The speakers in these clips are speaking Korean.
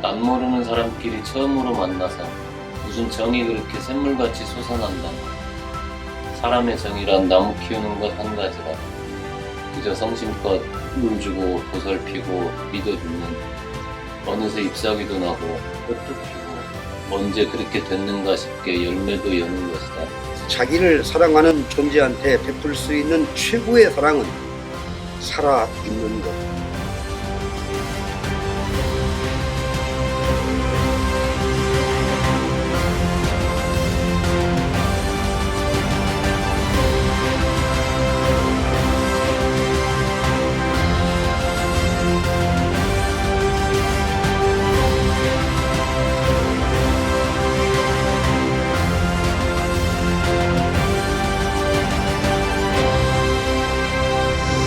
남모르는 사람끼리 처음으로 만나서 무슨 정이 그렇게 샘물같이 솟아난다. 사람의 정이란 나무 키우는 것 한 가지라. 그저 성심껏 물 주고 보살피고 믿어주면 어느새 잎사귀도 나고 꽃도 피고 언제 그렇게 됐는가 싶게 열매도 여는 것이다. 자기를 사랑하는 존재한테 베풀 수 있는 최고의 사랑은 살아있는 것.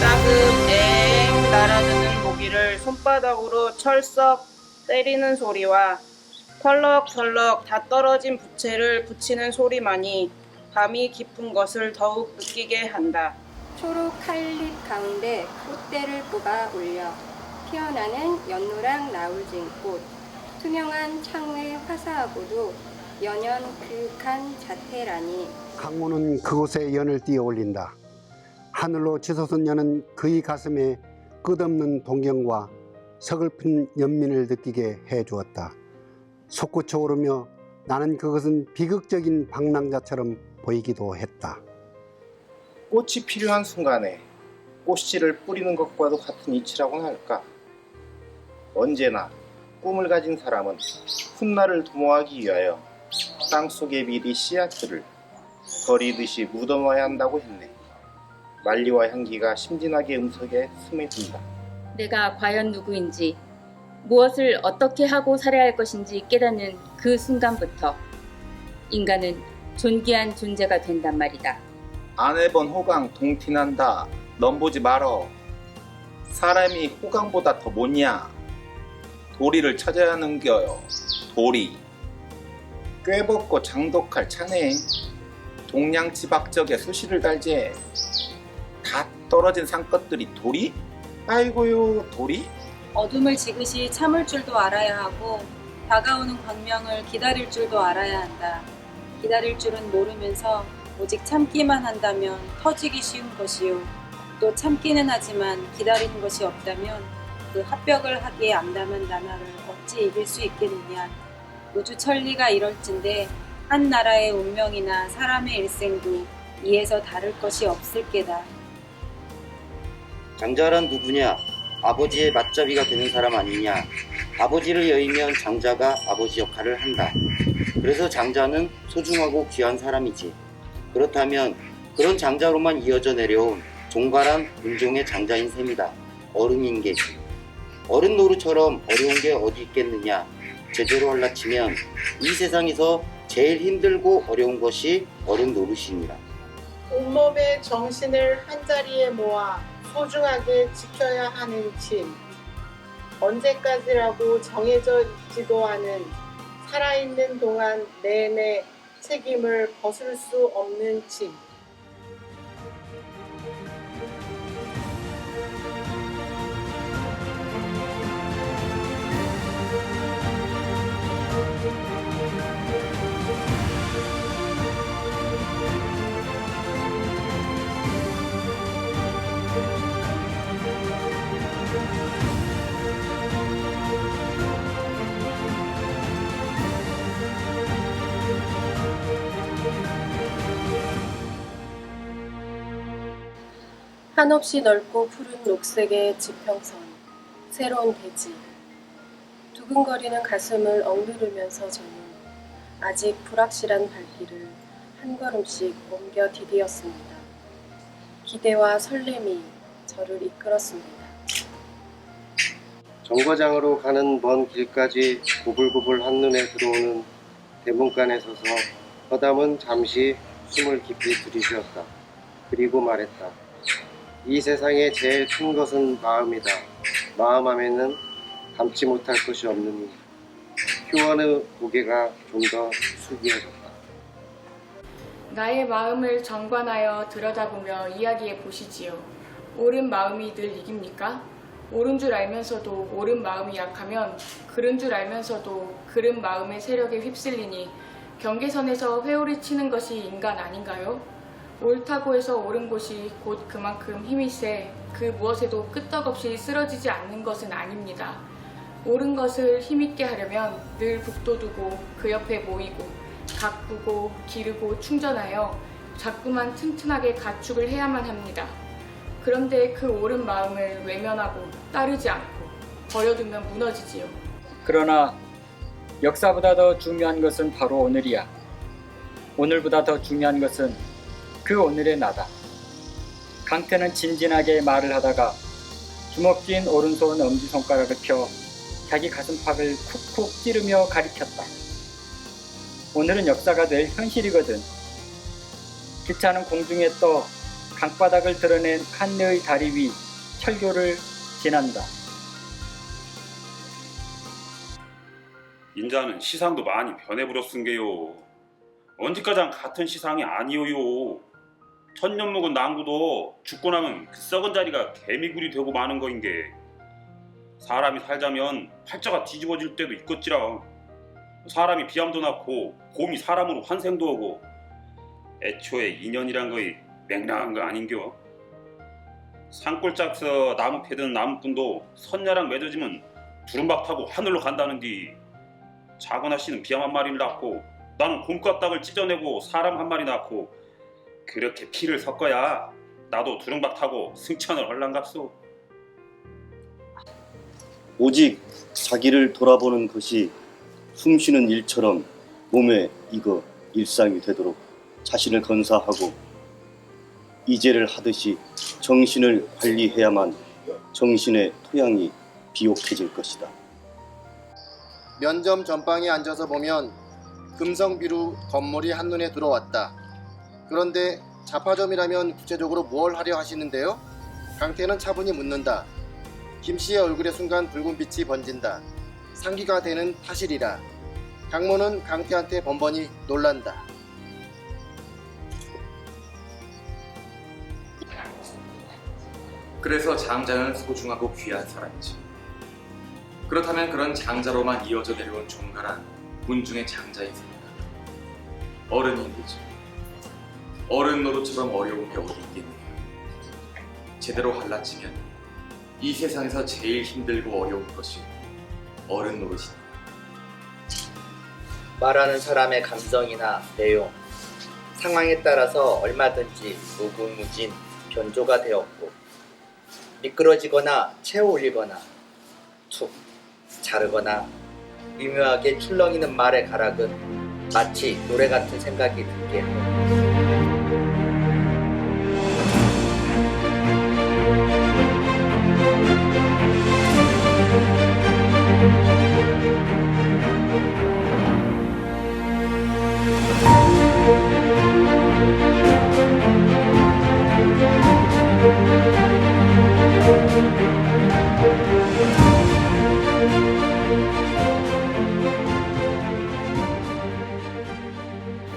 따금엥 날아드는 모기를 손바닥으로 철썩 때리는 소리와 털럭털럭 다 떨어진 부채를 붙이는 소리만이 밤이 깊은 것을 더욱 느끼게 한다. 초록 칼잎 가운데 꽃대를 뽑아 올려 피어나는 연노랑 나울진꽃, 투명한 창외 화사하고도 연연 그윽한 자태라니. 강모는 그곳에 연을 띄어 올린다. 하늘로 치솟은 연은 그의 가슴에 끝없는 동경과 서글픈 연민을 느끼게 해주었다. 솟구쳐 오르며 나는 그것은 비극적인 방랑자처럼 보이기도 했다. 꽃이 필요한 순간에 꽃씨를 뿌리는 것과도 같은 이치라고나 할까. 언제나 꿈을 가진 사람은 훗날을 도모하기 위하여 땅속에 미리 씨앗들을 버리듯이 묻어놔야 한다고 했네. 말리와 향기가 심진하게 음석에 스며든다. 내가 과연 누구인지, 무엇을 어떻게 하고 살아야 할 것인지 깨닫는 그 순간부터 인간은 존귀한 존재가 된단 말이다. 안 해본 호강 동티난다. 넌 보지 말어. 사람이 호강보다 더 뭐냐. 도리를 찾아야 하는겨요. 도리. 꾀벗고 장독할 차네. 동양치박적에 수시를 달제. 다 떨어진 상것들이 도리? 아이고요, 도리? 어둠을 지그시 참을 줄도 알아야 하고 다가오는 광명을 기다릴 줄도 알아야 한다. 기다릴 줄은 모르면서 오직 참기만 한다면 터지기 쉬운 것이요. 또 참기는 하지만 기다리는 것이 없다면 그 합벽을 하기에 암담한 나라를 어찌 이길 수 있겠느냐. 우주 천리가 이럴진데 한 나라의 운명이나 사람의 일생도 이에서 다를 것이 없을 게다. 장자란 누구냐? 아버지의 맞잡이가 되는 사람 아니냐? 아버지를 여의면 장자가 아버지 역할을 한다. 그래서 장자는 소중하고 귀한 사람이지. 그렇다면 그런 장자로만 이어져 내려온 종발한 문종의 장자인 셈이다. 어른인 게지. 어른 노릇처럼 어려운 게 어디 있겠느냐? 제대로 할라치면 이 세상에서 제일 힘들고 어려운 것이 어른 노릇이니라. 온몸의 정신을 한자리에 모아 소중하게 지켜야 하는 짐. 언제까지라고 정해져 있지도 않은 살아있는 동안 내내 책임을 벗을 수 없는 짐. 한없이 넓고 푸른 녹색의 지평선, 새로운 대지, 두근거리는 가슴을 억누르면서 저는 아직 불확실한 발길을 한 걸음씩 옮겨 디디었습니다. 기대와 설렘이 저를 이끌었습니다. 정거장으로 가는 먼 길까지 보불보불 한눈에 들어오는 대문간에 서서 허담은 잠시 숨을 깊이 들이쉬었다. 그리고 말했다. 이 세상에 제일 큰 것은 마음이다. 마음 안에는 담지 못할 것이 없느니. 휴원의 고개가 좀 더 숙여졌다. 나의 마음을 정관하여 들여다보며 이야기해 보시지요. 옳은 마음이 늘 이깁니까? 옳은 줄 알면서도 옳은 마음이 약하면 그른 줄 알면서도 그른 마음의 세력에 휩쓸리니 경계선에서 회오리 치는 것이 인간 아닌가요? 옳다고 해서 옳은 곳이 곧 그만큼 힘이 세 그 무엇에도 끄떡없이 쓰러지지 않는 것은 아닙니다. 옳은 것을 힘있게 하려면 늘 북돋우고 그 옆에 모이고 가꾸고 기르고 충전하여 자꾸만 튼튼하게 가축을 해야만 합니다. 그런데 그 옳은 마음을 외면하고 따르지 않고 버려두면 무너지지요. 그러나 역사보다 더 중요한 것은 바로 오늘이야. 오늘보다 더 중요한 것은 그 오늘의 나다. 강태는 진진하게 말을 하다가 주먹 쥔 오른손 엄지손가락을 펴 자기 가슴팍을 쿡쿡 찌르며 가리켰다. 오늘은 역사가 될 현실이거든. 기차는 공중에 떠 강바닥을 드러낸 한여의 다리 위 철교를 지난다. 인자는 시상도 많이 변해버렸은게요. 언제까지 같은 시상이 아니오요. 천년 묵은 나무도 죽고 나면 그 썩은 자리가 개미굴이 되고 마는 거인게, 사람이 살자면 팔자가 뒤집어질 때도 있겠지라. 사람이 비암도 낳고 곰이 사람으로 환생도 하고, 애초에 인연이란 거이 맹랑한 거 아닌겨. 산골짝서 나무 패든 나무꾼도 선녀랑 맺어지면 두른박 타고 하늘로 간다는디, 작은 아씨는 비암 한 마리를 낳고 나는 곰깍닥을 찢어내고 사람 한 마리 낳고, 그렇게 피를 섞어야 나도 두른박 타고 승천을 헐랑갑소. 오직 자기를 돌아보는 것이 숨쉬는 일처럼 몸에 익어 일상이 되도록 자신을 건사하고, 이제를 하듯이 정신을 관리해야만 정신의 토양이 비옥해질 것이다. 면점 전방에 앉아서 보면 금성비루 건물이 한눈에 들어왔다. 그런데 자파점이라면 구체적으로 뭘 하려 하시는데요? 강태는 차분히 묻는다. 김씨의 얼굴에 순간 붉은 빛이 번진다. 상기가 되는 타실이라. 강모는 강태한테 번번이 놀란다. 그래서 장자는 소중하고 귀한 사람이지. 그렇다면 그런 장자로만 이어져 내려온 종가란 군중의 장자 인생이다. 어른이 되지. 어른 노릇처럼 어려운 게 어디 있겠느냐. 제대로 할라치면 이 세상에서 제일 힘들고 어려운 것이 어른 노릇이다. 말하는 사람의 감정이나 내용, 상황에 따라서 얼마든지 무궁무진 변조가 되었고, 미끄러지거나 채워 올리거나 툭 자르거나 미묘하게 출렁이는 말의 가락은 마치 노래 같은 생각이 들게 해.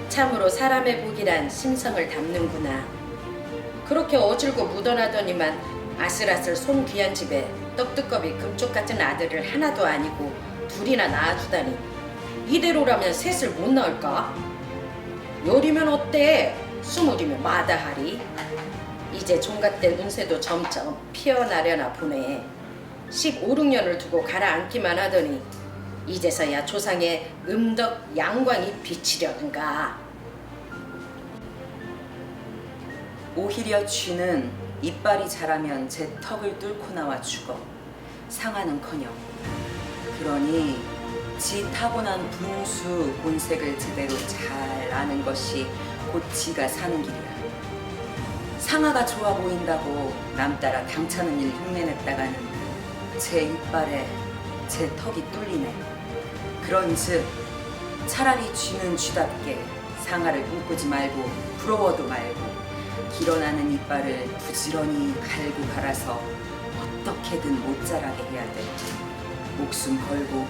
참으로 사람의 복이란 심성을 담는구나. 그렇게 어질고 묻어나더니만 아슬아슬 손 귀한 집에 떡두꺼비 금쪽 같은 아들을 하나도 아니고 둘이나 낳아주다니, 이대로라면 셋을 못 낳을까? 열이면 어때? 20이면 마다하리. 이제 종갓대 운세도 점점 피어나려나 보네. 15, 16년을 두고 가라앉기만 하더니 이제서야 조상의 음덕 양광이 비치려는가. 오히려 쥐는 이빨이 자라면 제 턱을 뚫고 나와 죽어. 상하는커녕. 그러니 지 타고난 분수 본색을 제대로 잘 아는 것이 곧 지가 사는 길이야. 상아가 좋아 보인다고 남 따라 당차는 일 흉내냈다가는 제 이빨에 제 턱이 뚫리네. 그런즉 차라리 쥐는 쥐답게 상아를 꿈꾸지 말고 부러워도 말고 길어나는 이빨을 부지런히 갈고 갈아서 어떻게든 못 자라게 해야 돼. 목숨 걸고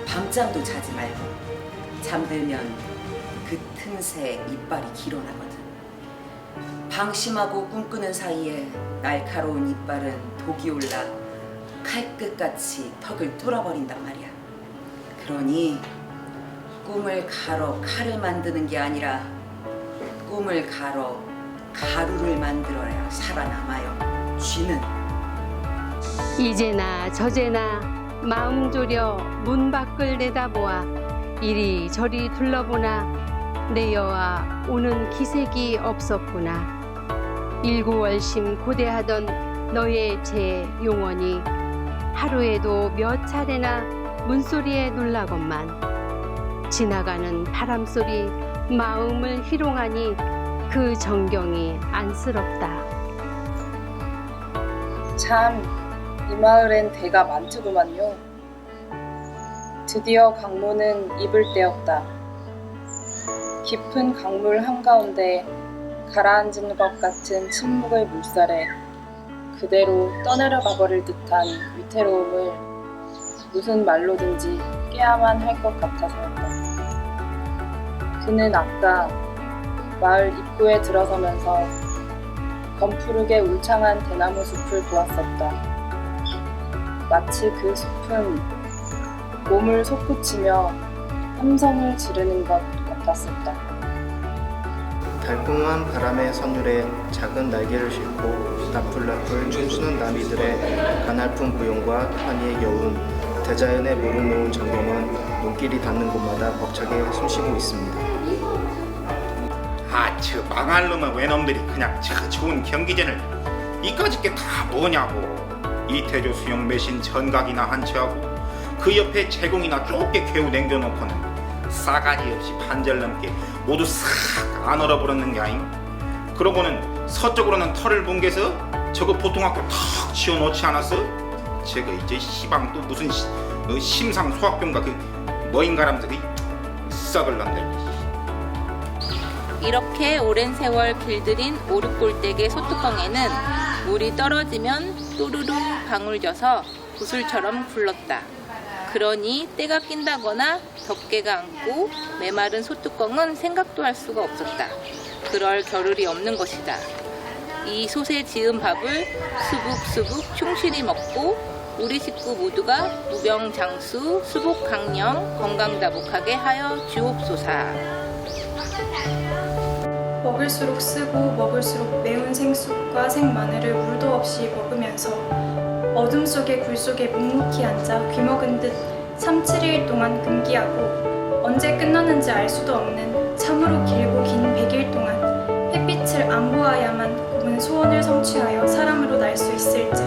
밤잠도 자지 말고. 잠들면 그 틈새 이빨이 길어나거든. 방심하고 꿈꾸는 사이에 날카로운 이빨은 독이 올라 칼끝같이 턱을 뚫어버린단 말이야. 그러니 꿈을 가러 칼을 만드는 게 아니라 꿈을 가러 가루를 만들어야 살아남아요. 쥐는. 이제나 저제나 마음 졸여 문 밖을 내다보아 이리저리 둘러보나 내 여와 오는 기색이 없었구나. 일구월심 고대하던 너의 제 용원이 하루에도 몇 차례나 문소리에 놀라건만 지나가는 바람소리 마음을 희롱하니 그 정경이 안쓰럽다. 참, 이 마을엔 대가 많더구만요. 드디어 강로는 입을 때였다. 깊은 강물 한가운데 가라앉은 것 같은 침묵의 물살에 그대로 떠내려가 버릴 듯한 위태로움을 무슨 말로든지 꾀야만 할 것 같아서였다. 그는 아까 마을 입구에 들어서면서 검푸르게 울창한 대나무 숲을 보았었다. 마치 그 숲은 몸을 솟구치며 함성을 지르는 것 같았었다. 달콤한 바람의 선율에 작은 날개를 싣고 나풀나풀 춤추는 나비들의 가냘픈 고용과 환희에 겨운 대자연의 물을 놓은 전경은 눈길이 닿는 곳마다 벅차게 숨쉬고 있습니다. 아, 저 망할 놈의 외놈들이 그냥 저 좋은 경기전을 이까짓 게 다 뭐냐고. 이태조 수영 매신 전각이나 한 채하고 그 옆에 제공이나 좁게 괴우 남겨놓고는 싸가지 없이 반절 넘게 모두 싹 안 얼어버렸는 게 아잉. 그러고는 서쪽으로는 털을 뭉개서 저거 보통학교 턱 치워놓지 않았어? 저거 이제 시방 또 무슨 심상 소학병가 그 뭐인가라면서 그 썩을 놈들. 이렇게 오랜 세월 길들인 오륙골댁의 소뚜껑에는 물이 떨어지면 또르르 방울져서 구슬처럼 굴렀다. 그러니 때가 낀다거나 덮개가 앉고 메마른 소뚜껑은 생각도 할 수가 없었다. 그럴 겨를이 없는 것이다. 이 솥에 지은 밥을 수북수북 충실히 먹고 우리 식구 모두가 무병장수, 수복강령, 건강다복하게 하여 주옵소사. 먹을수록 쓰고 먹을수록 매운 생쑥과 생마늘을 물도 없이 먹으면서 어둠 속에 굴 속에 묵묵히 앉아 귀먹은 듯 3, 7일 동안 금기하고 언제 끝나는지 알 수도 없는 참으로 길고 긴 100일 동안 햇빛을 안 보아야만 곰은 소원을 성취하여 사람으로 날 수 있을지.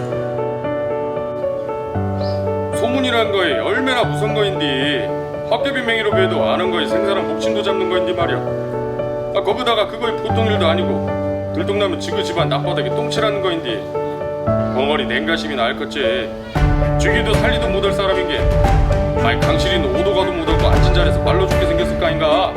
소문이란 거에 얼마나 무서운 거인디. 헛개비 맹이로 배도 아는 거에 생사람 복침도 잡는 거인디 말이야. 거기다가 그거이 보통 일도 아니고 들통나면 지그 집안 낮바닥에 똥칠하는 거인디. 벙어리 냉가심이나 알겠지. 죽이도 살리도 못할 사람인 게 아이 강실이는 오도 가도 못하고 앉은 자리에서 말로 죽게 생겼을 거 아닌가.